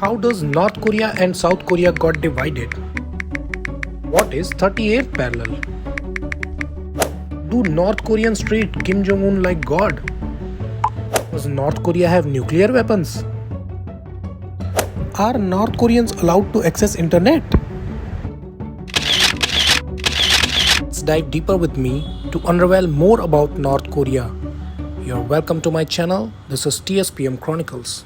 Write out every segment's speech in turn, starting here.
How does North Korea and South Korea got divided? What is 38th parallel? Do North Koreans treat Kim Jong-un like God? Does North Korea have nuclear weapons? Are North Koreans allowed to access internet? Let's dive deeper with me to unravel more about North Korea. You're welcome to my channel. This is TSPM Chronicles.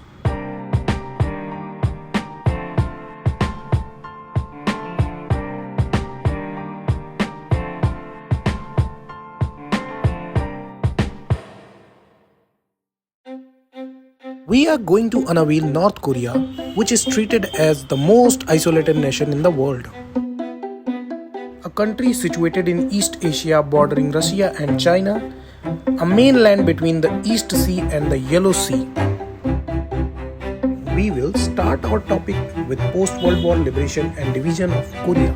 We are going to unveil North Korea, which is treated as the most isolated nation in the world. A country situated in East Asia bordering Russia and China, a mainland between the East Sea and the Yellow Sea. We will start our topic with post-World War liberation and division of Korea.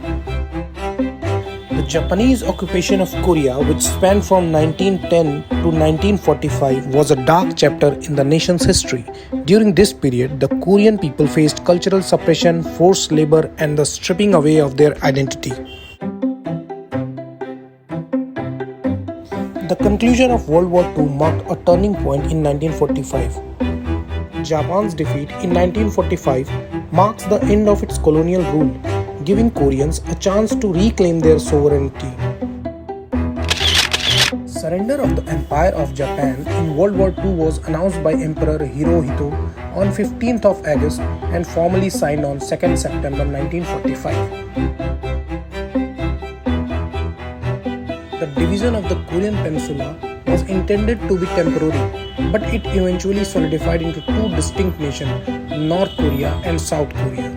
The Japanese occupation of Korea, which spanned from 1910 to 1945, was a dark chapter in the nation's history. During this period, the Korean people faced cultural suppression, forced labor, and the stripping away of their identity. The conclusion of World War II marked a turning point in 1945. Japan's defeat in 1945 marks the end of its colonial rule, giving Koreans a chance to reclaim their sovereignty. Surrender of the Empire of Japan in World War II was announced by Emperor Hirohito on 15th of August and formally signed on 2nd September 1945. The division of the Korean Peninsula was intended to be temporary, but it eventually solidified into two distinct nations, North Korea and South Korea.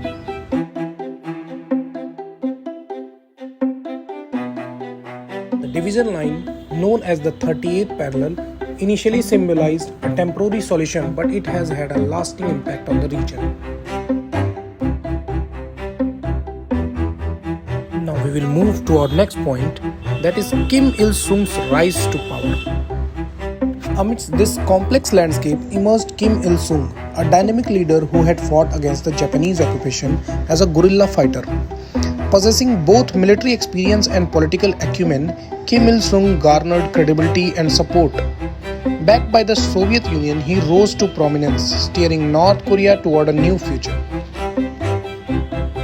The division line, known as the 38th parallel, initially symbolized a temporary solution, but it has had a lasting impact on the region. Now we will move to our next point, that is Kim Il-sung's rise to power. Amidst this complex landscape emerged Kim Il-sung, a dynamic leader who had fought against the Japanese occupation as a guerrilla fighter. Possessing both military experience and political acumen, Kim Il-sung garnered credibility and support. Backed by the Soviet Union, he rose to prominence, steering North Korea toward a new future.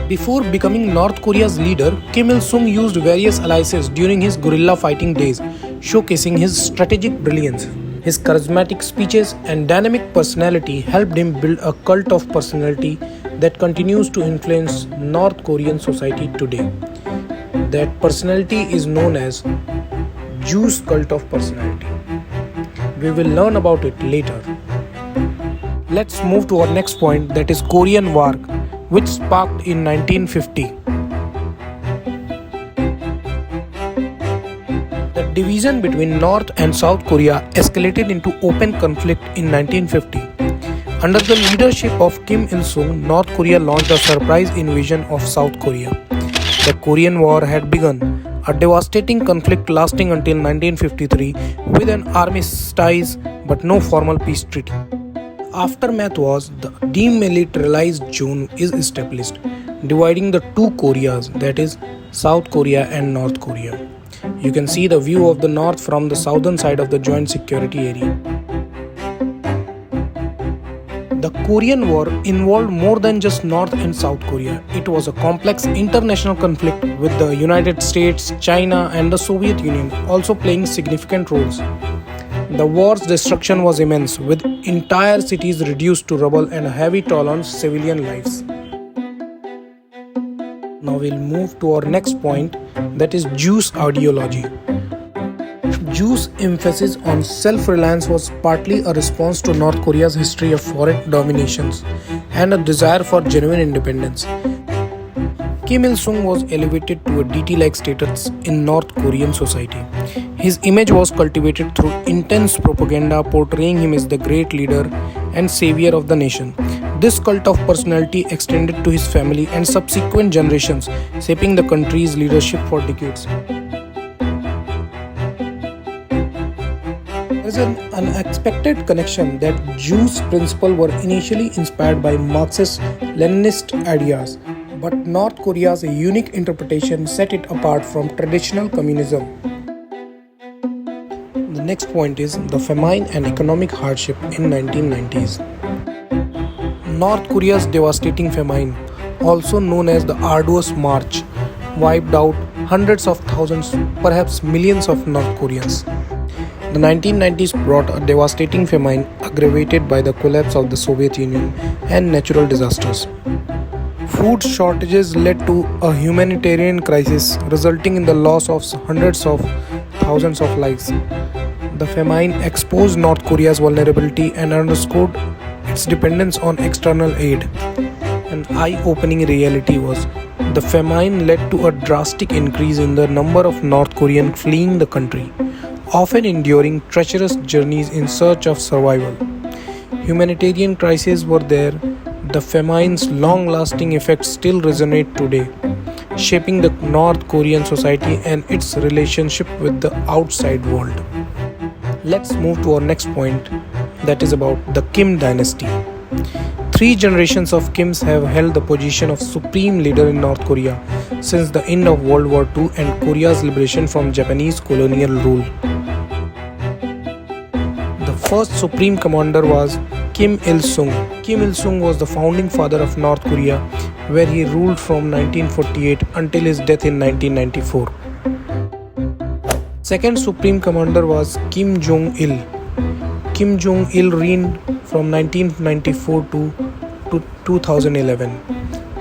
Before becoming North Korea's leader, Kim Il-sung used various alliances during his guerrilla fighting days, showcasing his strategic brilliance. His charismatic speeches and dynamic personality helped him build a cult of personality that continues to influence North Korean society today. That personality is known as Juice cult of personality. We will learn about it later. Let's move to our next point, that is Korean War, which sparked in 1950. The division between North and South Korea escalated into open conflict in 1950. Under the leadership of Kim Il-sung, North Korea launched a surprise invasion of South Korea. The Korean War had begun, a devastating conflict lasting until 1953 with an armistice but no formal peace treaty. Aftermath was the demilitarized zone is established, dividing the two Koreas, that is South Korea and North Korea. You can see the view of the north from the southern side of the joint security area. The Korean War involved more than just North and South Korea. It was a complex international conflict with the United States, China, and the Soviet Union also playing significant roles. The war's destruction was immense, with entire cities reduced to rubble and a heavy toll on civilian lives. Now we'll move to our next point, that is Juice ideology. Juice's emphasis on self-reliance was partly a response to North Korea's history of foreign dominations and a desire for genuine independence. Kim Il-sung was elevated to a deity-like status in North Korean society. His image was cultivated through intense propaganda portraying him as the great leader and savior of the nation. This cult of personality extended to his family and subsequent generations, shaping the country's leadership for decades. There is an unexpected connection that Jews' principles were initially inspired by Marxist-Leninist ideas, but North Korea's unique interpretation set it apart from traditional communism. The next point is the famine and economic hardship in 1990s. North Korea's devastating famine, also known as the Arduous March, wiped out hundreds of thousands, perhaps millions of North Koreans. The 1990s brought a devastating famine aggravated by the collapse of the Soviet Union and natural disasters. Food shortages led to a humanitarian crisis, resulting in the loss of hundreds of thousands of lives. The famine exposed North Korea's vulnerability and underscored its dependence on external aid. An eye-opening reality was the famine led to a drastic increase in the number of North Koreans fleeing the country, often enduring treacherous journeys in search of survival. Humanitarian crises were there. The famine's long-lasting effects still resonate today, shaping the North Korean society and its relationship with the outside world. Let's move to our next point, that is about the Kim dynasty. 3 generations of Kims have held the position of supreme leader in North Korea since the end of World War II and Korea's liberation from Japanese colonial rule. The first supreme commander was Kim Il-sung. Kim Il-sung was the founding father of North Korea, where he ruled from 1948 until his death in 1994. Second supreme commander was Kim Jong-il. Kim Jong-il reigned from 1994 to 2011.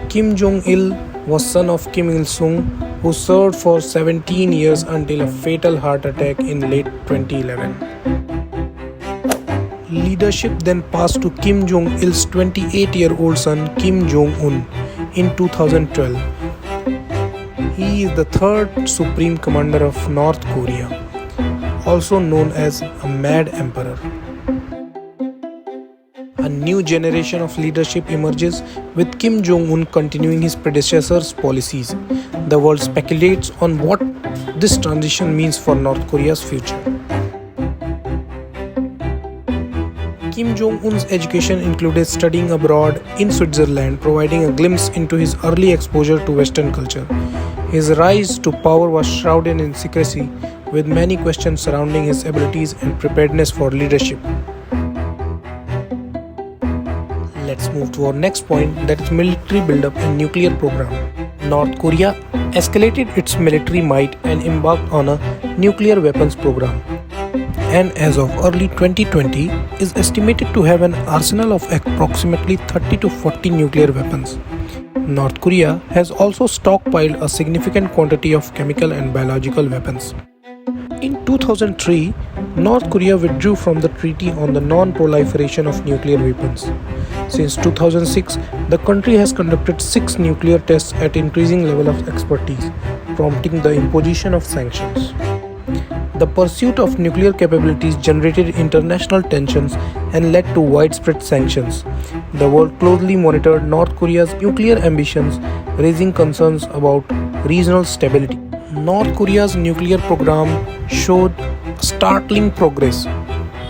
Kim Jong-il was son of Kim Il-sung, who served for 17 years until a fatal heart attack in late 2011. Leadership then passed to Kim Jong-il's 28-year-old son Kim Jong-un in 2012. He is the third supreme commander of North Korea, also known as a Mad Emperor. A new generation of leadership emerges with Kim Jong-un continuing his predecessor's policies. The world speculates on what this transition means for North Korea's future. Kim Jong-un's education included studying abroad in Switzerland, providing a glimpse into his early exposure to Western culture. His rise to power was shrouded in secrecy, with many questions surrounding his abilities and preparedness for leadership. Let's move to our next point, that is military buildup and nuclear program. North Korea escalated its military might and embarked on a nuclear weapons program, and as of early 2020 is estimated to have an arsenal of approximately 30 to 40 nuclear weapons. North Korea has also stockpiled a significant quantity of chemical and biological weapons. In 2003, North Korea withdrew from the Treaty on the Non-Proliferation of Nuclear Weapons. Since 2006, the country has conducted 6 nuclear tests at increasing level of expertise, prompting the imposition of sanctions. The pursuit of nuclear capabilities generated international tensions and led to widespread sanctions. The world closely monitored North Korea's nuclear ambitions, raising concerns about regional stability. North Korea's nuclear program showed startling progress,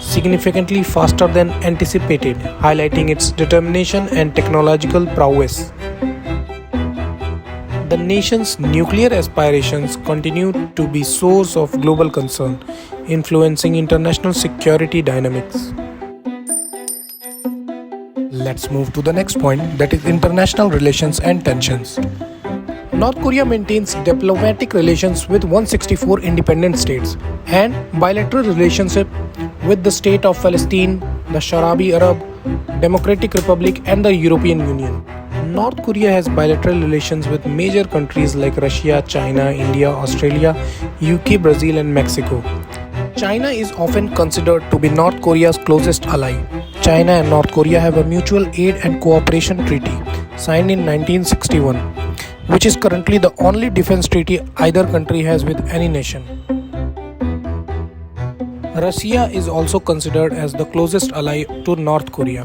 significantly faster than anticipated, highlighting its determination and technological prowess. The nation's nuclear aspirations continue to be source of global concern, influencing international security dynamics. Let's move to the next point, that is international relations and tensions. North Korea maintains diplomatic relations with 164 independent states and bilateral relationship with the State of Palestine, the Sharabi Arab Democratic Republic and the European Union. North Korea has bilateral relations with major countries like Russia, China, India, Australia, UK, Brazil and Mexico. China is often considered to be North Korea's closest ally. China and North Korea have a mutual aid and cooperation treaty signed in 1961, which is currently the only defense treaty either country has with any nation. Russia is also considered as the closest ally to North Korea.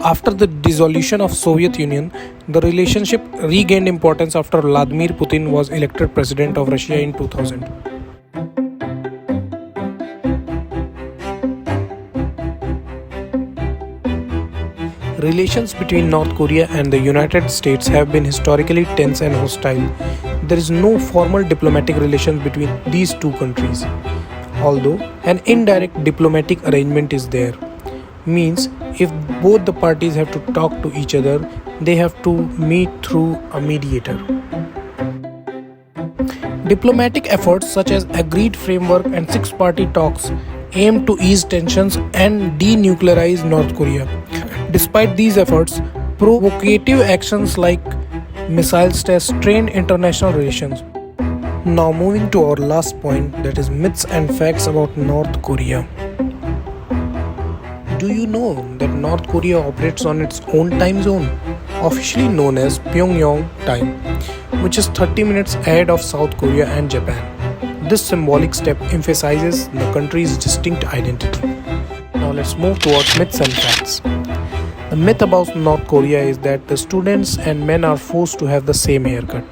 After the dissolution of Soviet Union, the relationship regained importance after Vladimir Putin was elected president of Russia in 2000. Relations between North Korea and the United States have been historically tense and hostile. There is no formal diplomatic relations between these two countries, although an indirect diplomatic arrangement is there. Means if both the parties have to talk to each other, they have to meet through a mediator. Diplomatic efforts such as agreed framework and six-party talks aim to ease tensions and denuclearize North Korea. Despite these efforts, provocative actions like missiles tests strain international relations. Now moving to our last point, that is myths and facts about North Korea. Do you know that North Korea operates on its own time zone, officially known as Pyongyang time, which is 30 minutes ahead of South Korea and Japan? This symbolic step emphasizes the country's distinct identity. Now let's move towards myths and facts. The myth about North Korea is that the students and men are forced to have the same haircut.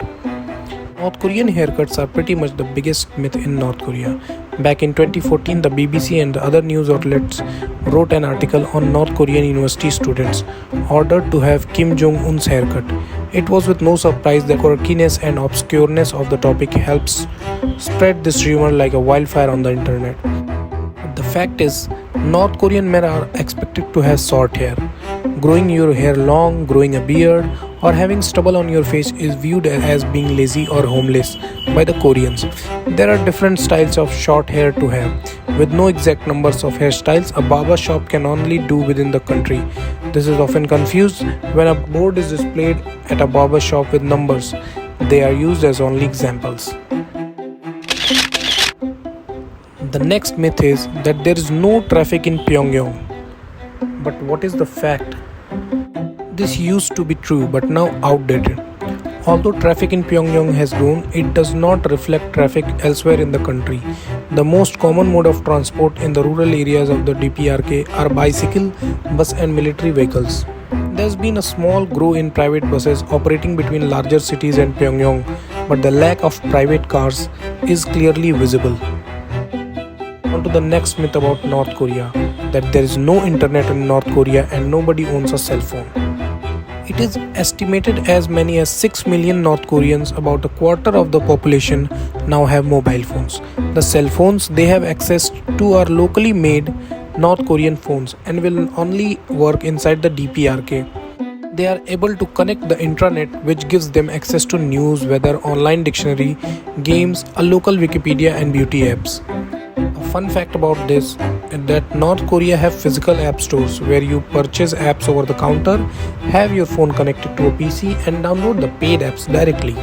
North Korean haircuts are pretty much the biggest myth in North Korea. Back in 2014, the BBC and the other news outlets wrote an article on North Korean university students ordered to have Kim Jong-un's haircut. It was with no surprise the quirkiness and obscureness of the topic helps spread this rumor like a wildfire on the internet. But the fact is, North Korean men are expected to have short hair. Growing your hair long, growing a beard, or having stubble on your face is viewed as being lazy or homeless by the Koreans. There are different styles of short hair to have. With no exact numbers of hairstyles, a barber shop can only do within the country. This is often confused when a board is displayed at a barber shop with numbers. They are used as only examples. The next myth is that there is no traffic in Pyongyang. But what is the fact? This used to be true but now outdated. Although traffic in Pyongyang has grown, it does not reflect traffic elsewhere in the country. The most common mode of transport in the rural areas of the DPRK are bicycle, bus and military vehicles. There's been a small growth in private buses operating between larger cities and Pyongyang, but the lack of private cars is clearly visible. On to the next myth about North Korea, that there is no internet in North Korea and nobody owns a cell phone. It is estimated as many as 6 million North Koreans, about a quarter of the population, now have mobile phones. The cell phones they have access to are locally made North Korean phones and will only work inside the DPRK. They are able to connect the intranet, which gives them access to news, weather, online dictionary, games, a local Wikipedia and beauty apps. A fun fact about this is that North Korea have physical app stores where you purchase apps over the counter, have your phone connected to a PC and download the paid apps directly.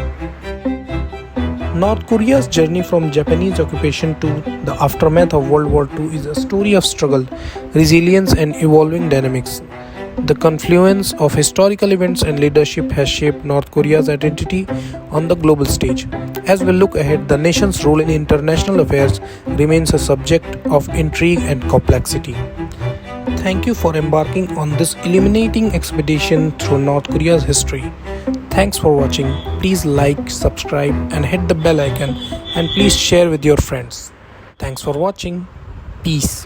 North Korea's journey from Japanese occupation to the aftermath of World War II is a story of struggle, resilience and evolving dynamics. The confluence of historical events and leadership has shaped North Korea's identity on the global stage. As we look ahead, the nation's role in international affairs remains a subject of intrigue and complexity. Thank you for embarking on this illuminating expedition through North Korea's history. Thanks for watching. Please like, subscribe and hit the bell icon, and please share with your friends. Thanks for watching. Peace.